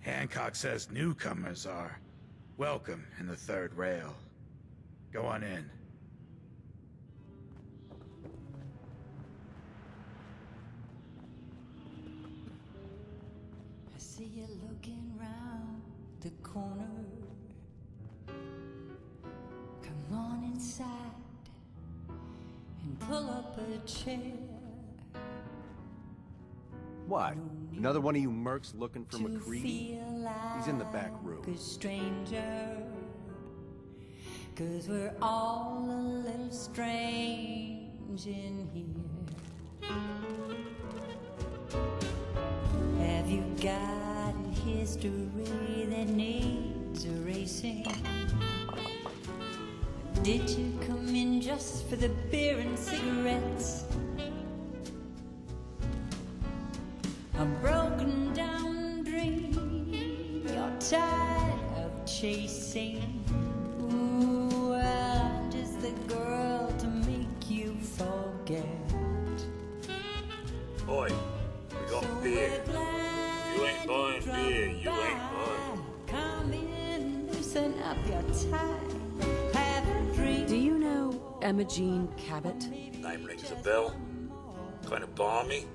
Hancock says newcomers are welcome in the third rail. Go on in. I see you looking round the corner. Come on inside and pull up a chair. What? Another one of you mercs looking for McCready? He's in the back room. A stranger, 'cause we're all a little strange in here. Have you got a history that needs erasing? Did you come in just for the beer and cigarettes? A broken down dream you're tired of chasing. Ooh, I'm just the girl to make you forget. Oi, we got beer. You ain't buying beer, you ain't buying. Come in, loosen up your tie. Have a drink. Do you know Emma Jean Cabot? Name rings a bell. Kind of balmy.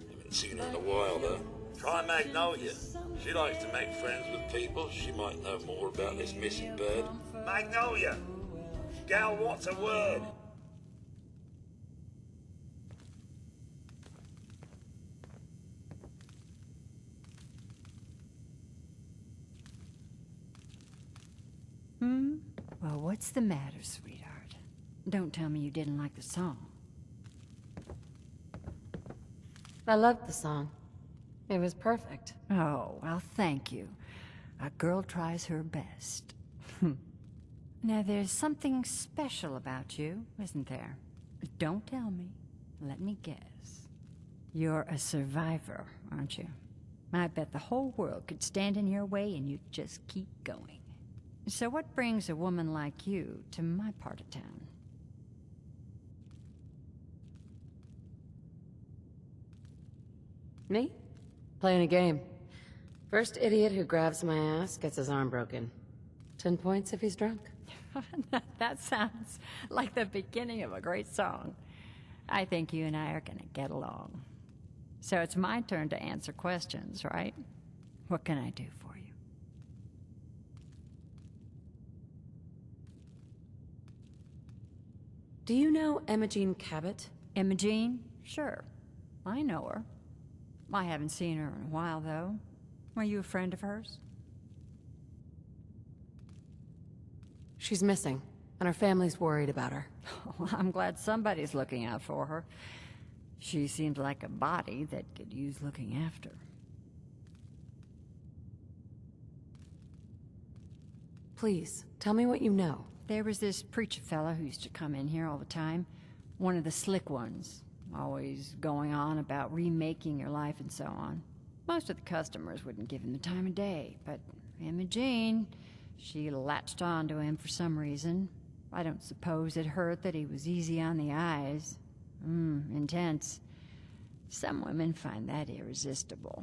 Haven't seen her in a while though. Try Magnolia. She likes to make friends with people. She might know more about this missing bird. Magnolia! Gal, what's a word? Well, what's the matter, sweetheart? Don't tell me you didn't like the song. I loved the song. It was perfect. Oh, well, thank you. A girl tries her best. Now, there's something special about you, isn't there? Don't tell me. Let me guess. You're a survivor, aren't you? I bet the whole world could stand in your way and you'd just keep going. So what brings a woman like you to my part of town? Me? Playing a game. First idiot who grabs my ass gets his arm broken. 10 points if he's drunk. That sounds like the beginning of a great song. I think you and I are gonna get along. So it's my turn to answer questions, right? What can I do for you? Do you know Emma Jean Cabot? Emma Jean? Sure. I know her. I haven't seen her in a while, though. Are you a friend of hers? She's missing, and her family's worried about her. Well, I'm glad somebody's looking out for her. She seems like a body that could use looking after. Please, tell me what you know. There was this preacher fella who used to come in here all the time. One of the slick ones. Always going on about remaking your life and so on. Most of the customers wouldn't give him the time of day, but Emma Jean, she latched on to him for some reason. I don't suppose it hurt that he was easy on the eyes. Intense. Some women find that irresistible.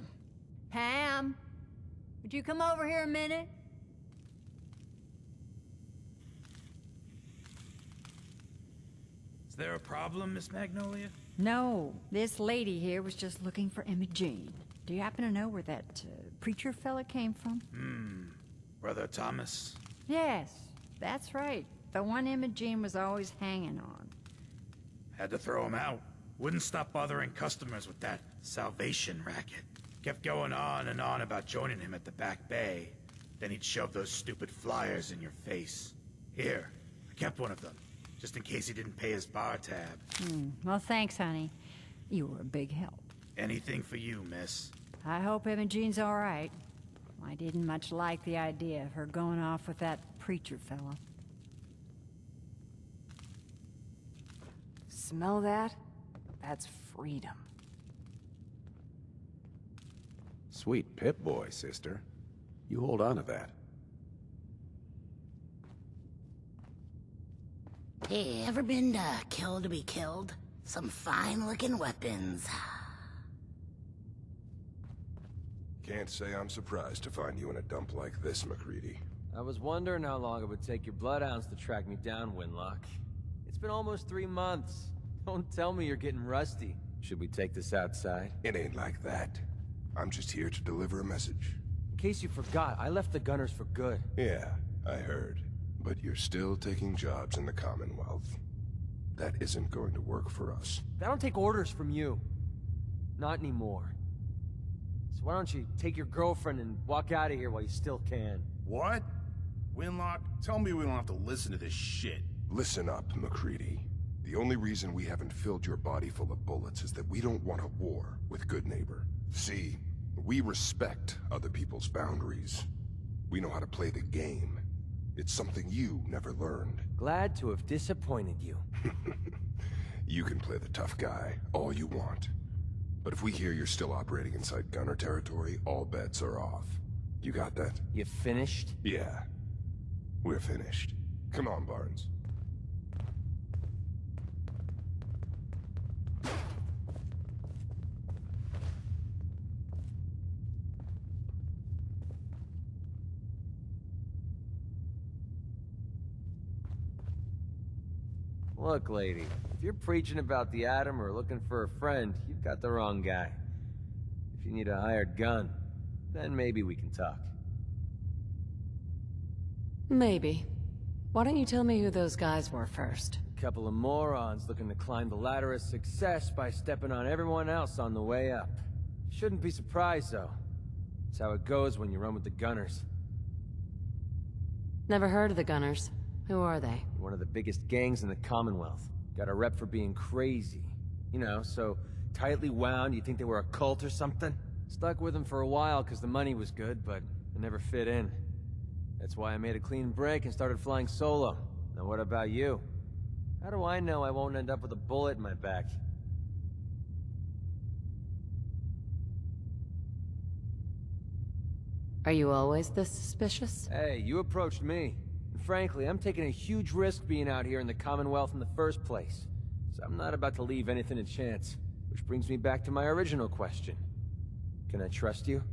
Pam, would you come over here a minute? Is there a problem, Miss Magnolia? No, this lady here was just looking for Emma Jean. Do you happen to know where that preacher fella came from? Brother Thomas? Yes, that's right. The one Emma Jean was always hanging on. Had to throw him out. Wouldn't stop bothering customers with that salvation racket. Kept going on and on about joining him at the back bay. Then he'd shove those stupid flyers in your face. Here, I kept one of them, just in case he didn't pay his bar tab. Well, thanks, honey. You were a big help. Anything for you, miss. I hope Emma Jean's all right. I didn't much like the idea of her going off with that preacher fella. Smell that? That's freedom. Sweet Pip-Boy, sister. You hold on to that. Hey, ever been to Kill to be Killed? Some fine-looking weapons. Can't say I'm surprised to find you in a dump like this, MacReady. I was wondering how long it would take your bloodhounds to track me down, Winlock. It's been almost 3 months. Don't tell me you're getting rusty. Should we take this outside? It ain't like that. I'm just here to deliver a message. In case you forgot, I left the Gunners for good. Yeah, I heard. But you're still taking jobs in the Commonwealth. That isn't going to work for us. I don't take orders from you. Not anymore. So why don't you take your girlfriend and walk out of here while you still can? What? Winlock, tell me we don't have to listen to this shit. Listen up, MacReady. The only reason we haven't filled your body full of bullets is that we don't want a war with Good Neighbor. See, we respect other people's boundaries. We know how to play the game. It's something you never learned. Glad to have disappointed you. You can play the tough guy all you want. But if we hear you're still operating inside Gunner territory, all bets are off. You got that? You finished? Yeah. We're finished. Come on, Barnes. Look, lady, if you're preaching about the atom or looking for a friend, you've got the wrong guy. If you need a hired gun, then maybe we can talk. Maybe. Why don't you tell me who those guys were first? A couple of morons looking to climb the ladder of success by stepping on everyone else on the way up. Shouldn't be surprised, though. It's how it goes when you run with the Gunners. Never heard of the Gunners. Who are they? One of the biggest gangs in the Commonwealth. Got a rep for being crazy. You know, so tightly wound you'd think they were a cult or something. Stuck with them for a while because the money was good, but it never fit in. That's why I made a clean break and started flying solo. Now what about you? How do I know I won't end up with a bullet in my back? Are you always this suspicious? Hey, you approached me. And frankly, I'm taking a huge risk being out here in the Commonwealth in the first place. So I'm not about to leave anything to chance. Which brings me back to my original question. Can I trust you?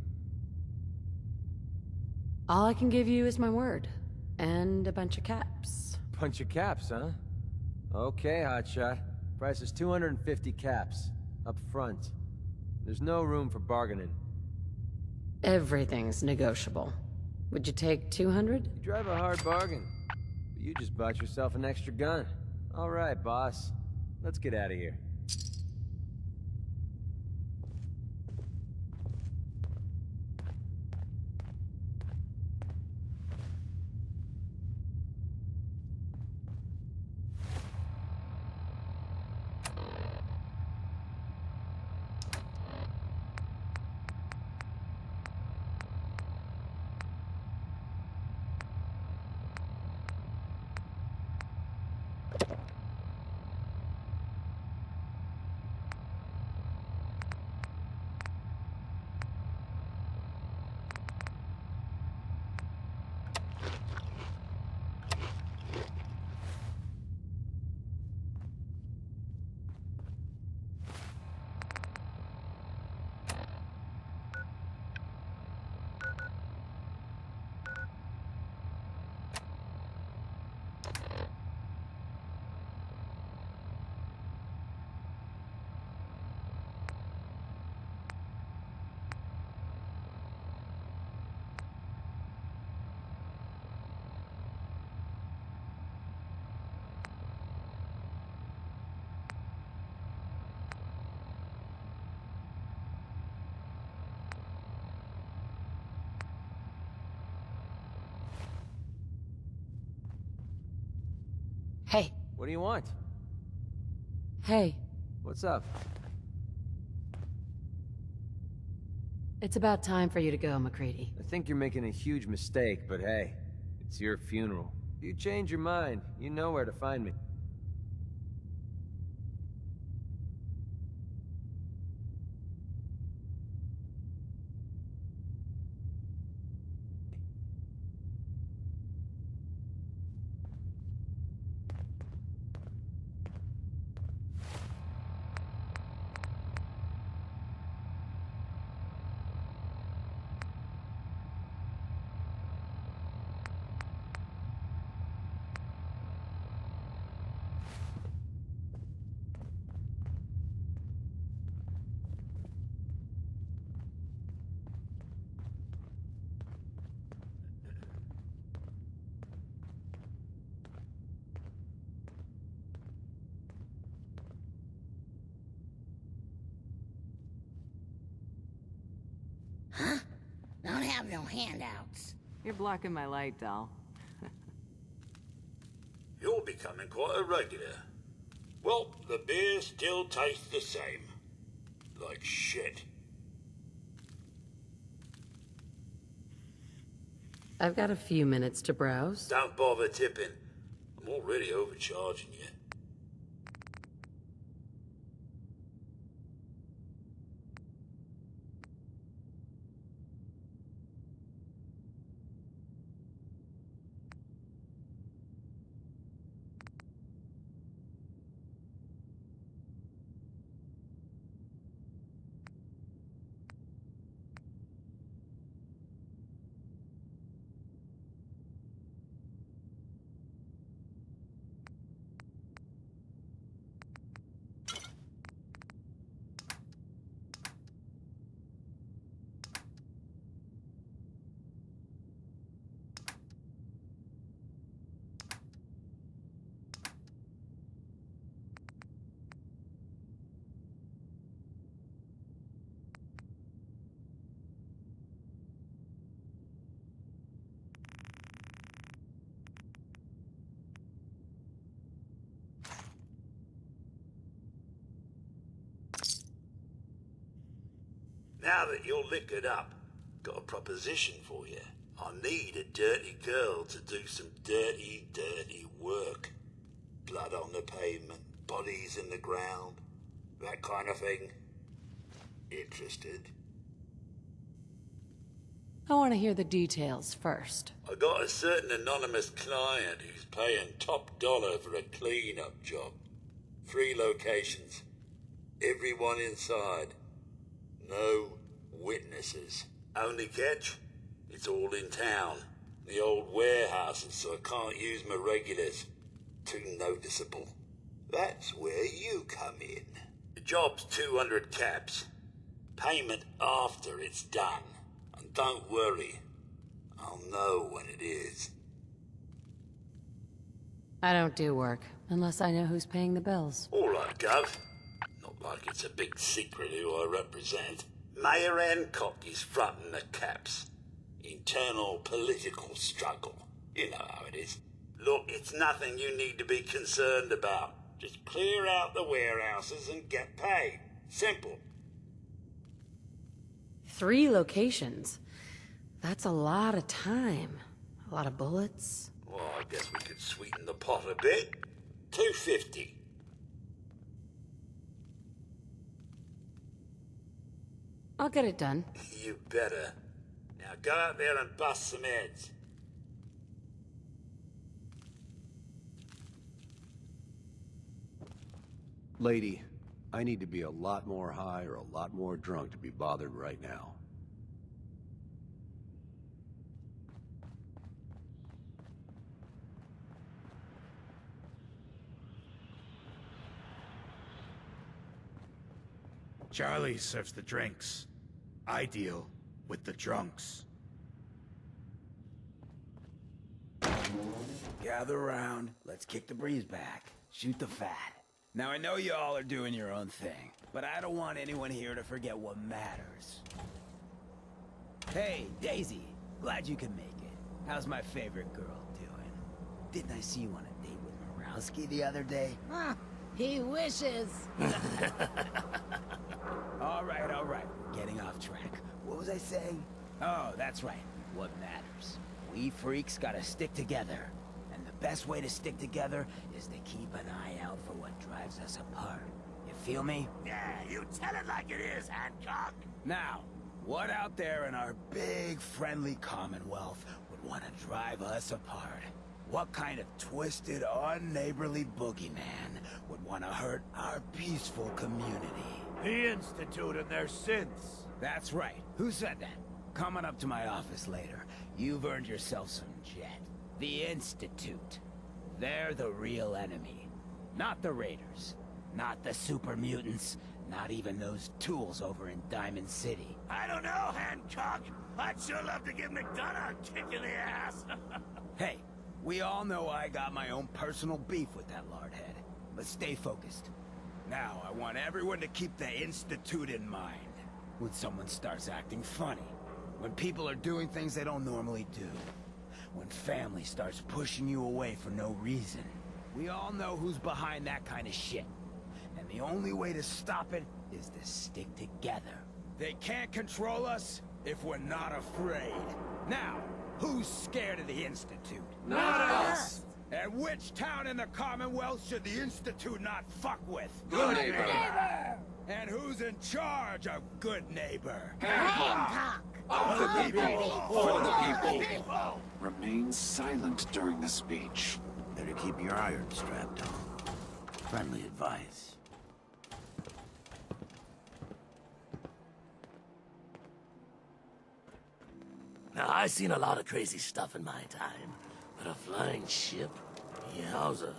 All I can give you is my word. And a bunch of caps. Bunch of caps, huh? Okay, hotshot. Price is 250 caps. Up front. There's no room for bargaining. Everything's negotiable. Would you take 200? You drive a hard bargain. But you just bought yourself an extra gun. All right, boss. Let's get out of here. Hey. What do you want? Hey. What's up? It's about time for you to go, MacReady. I think you're making a huge mistake, but hey, it's your funeral. If you change your mind, you know where to find me. Huh? Don't have no handouts. You're blocking my light, doll. You're becoming quite a regular. Well, the beer still tastes the same. Like shit. I've got a few minutes to browse. Don't bother tipping. I'm already overcharging you. Now that you're liquored up, got a proposition for you. I need a dirty girl to do some dirty, dirty work. Blood on the pavement, bodies in the ground, that kind of thing. Interested? I want to hear the details first. I got a certain anonymous client who's paying top dollar for a clean-up job. 3 locations. Everyone inside. No witnesses. Only catch? It's all in town. The old warehouses, so I can't use my regulars. Too noticeable. That's where you come in. The job's 200 caps. Payment after it's done. And don't worry, I'll know when it is. I don't do work, unless I know who's paying the bills. All right, Gov. Not like it's a big secret who I represent. Mayor Hancock is fronting the caps. Internal political struggle. You know how it is. Look, it's nothing you need to be concerned about. Just clear out the warehouses and get paid. Simple. 3 locations. That's a lot of time. A lot of bullets. Well, I guess we could sweeten the pot a bit. $250. I'll get it done. You better. Now go out there and bust some heads. Lady, I need to be a lot more high or a lot more drunk to be bothered right now. Charlie serves the drinks. I deal with the drunks. Gather around, let's kick the breeze back, shoot the fat. Now I know you all are doing your own thing, but I don't want anyone here to forget what matters. Hey, Daisy, glad you can make it. How's my favorite girl doing? Didn't I see you on a date with Morowski the other day? Huh, he wishes. All right, getting off track. What was I saying? Oh, that's right, what matters. We freaks gotta stick together. And the best way to stick together is to keep an eye out for what drives us apart. You feel me? Yeah, you tell it like it is, Hancock. Now, what out there in our big, friendly Commonwealth would want to drive us apart? What kind of twisted, unneighborly boogeyman would want to hurt our peaceful community? The Institute and their synths. That's right. Who said that? Coming up to my office later. You've earned yourself some jet. The Institute. They're the real enemy. Not the Raiders. Not the super mutants. Not even those tools over in Diamond City. I don't know, Hancock. I'd sure love to give McDonough a kick in the ass. Hey, we all know I got my own personal beef with that lardhead. But stay focused. Now, I want everyone to keep the Institute in mind. When someone starts acting funny, When people are doing things they don't normally do. When family starts pushing you away for no reason. We all know who's behind that kind of shit. And the only way to stop it is to stick together. They can't control us if we're not afraid. Now, who's scared of the Institute? Not us! And which town in the Commonwealth should the Institute not fuck with? Good neighbor! And who's in charge of good neighbor? Hancock! Of the people, for the people! Remain silent during the speech. Better keep your iron strapped on. Friendly advice. Now, I've seen a lot of crazy stuff in my time, but a flying ship? Yowza.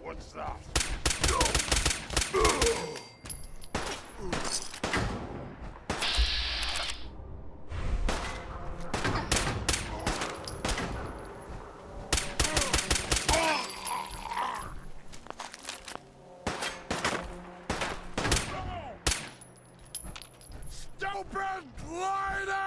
What's that? Stupid gliders!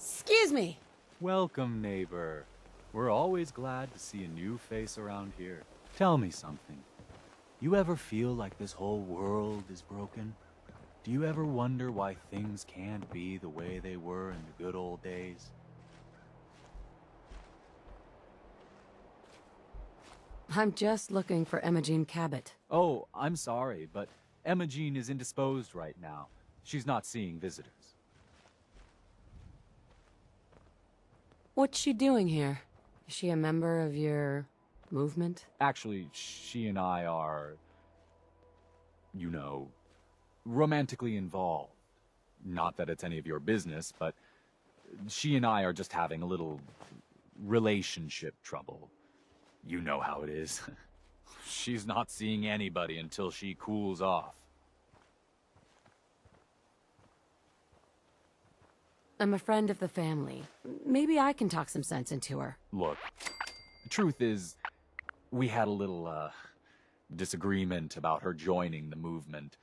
Excuse me. Welcome, neighbor. We're always glad to see a new face around here. Tell me something. You ever feel like this whole world is broken? Do you ever wonder why things can't be the way they were in the good old days? I'm just looking for Imogene Cabot. Oh, I'm sorry, but Emma Jean is indisposed right now. She's not seeing visitors. What's she doing here? Is she a member of your movement? Actually, she and I are, you know, romantically involved. Not that it's any of your business, but she and I are just having a little relationship trouble. You know how it is. She's not seeing anybody until she cools off. I'm a friend of the family. Maybe I can talk some sense into her. Look, the truth is, we had a little, disagreement about her joining the movement.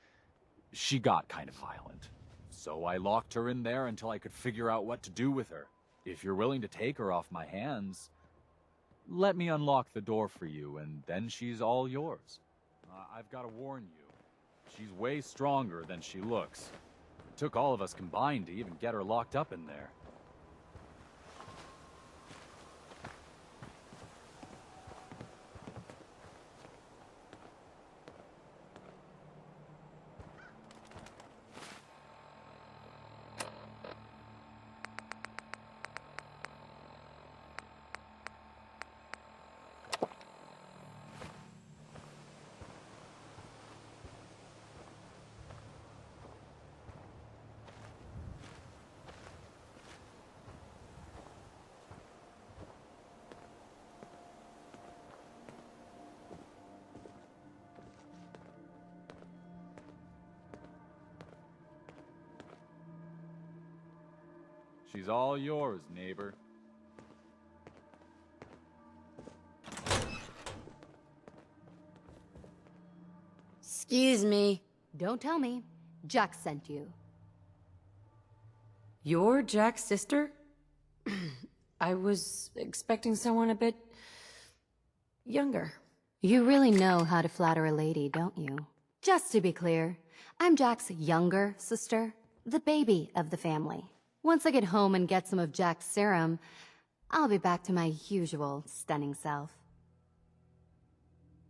She got kind of violent. So I locked her in there until I could figure out what to do with her. If you're willing to take her off my hands, let me unlock the door for you, and then she's all yours. I've got to warn you, she's way stronger than she looks. It took all of us combined to even get her locked up in there. She's all yours, neighbor. Excuse me. Don't tell me. Jack sent you. You're Jack's sister? I was expecting someone a bit younger. You really know how to flatter a lady, don't you? Just to be clear, I'm Jack's younger sister, the baby of the family. Once I get home and get some of Jack's serum, I'll be back to my usual stunning self.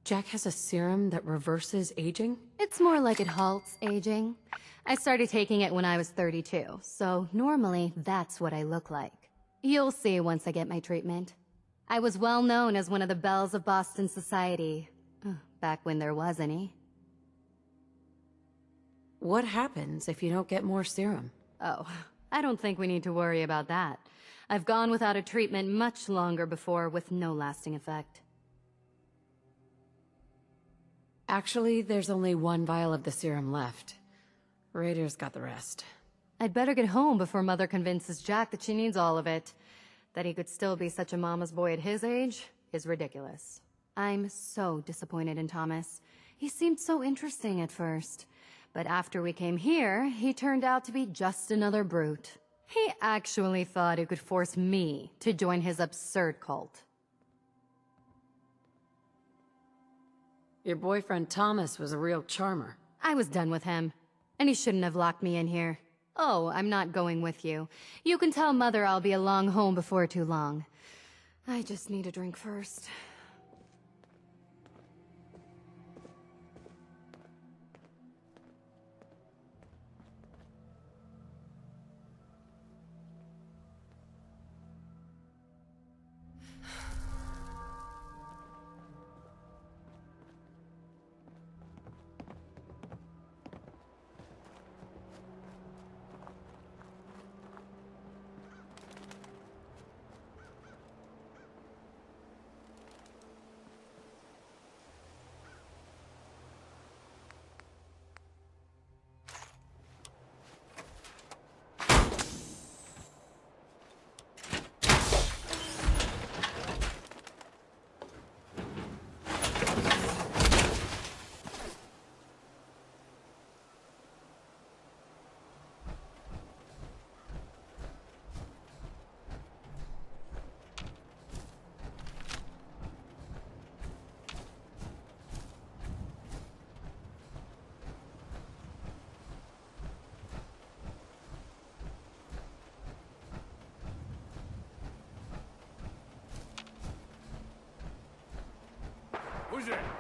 Jack has a serum that reverses aging? It's more like it halts aging. I started taking it when I was 32, so normally that's what I look like. You'll see once I get my treatment. I was well known as one of the belles of Boston society, back when there was any. What happens if you don't get more serum? Oh, I don't think we need to worry about that. I've gone without a treatment much longer before with no lasting effect. Actually, there's only one vial of the serum left. Raiders got the rest. I'd better get home before Mother convinces Jack that she needs all of it. That he could still be such a mama's boy at his age is ridiculous. I'm so disappointed in Thomas. He seemed so interesting at first. But after we came here, he turned out to be just another brute. He actually thought he could force me to join his absurd cult. Your boyfriend Thomas was a real charmer. I was done with him, and he shouldn't have locked me in here. Oh, I'm not going with you. You can tell Mother I'll be along home before too long. I just need a drink first. Who's there?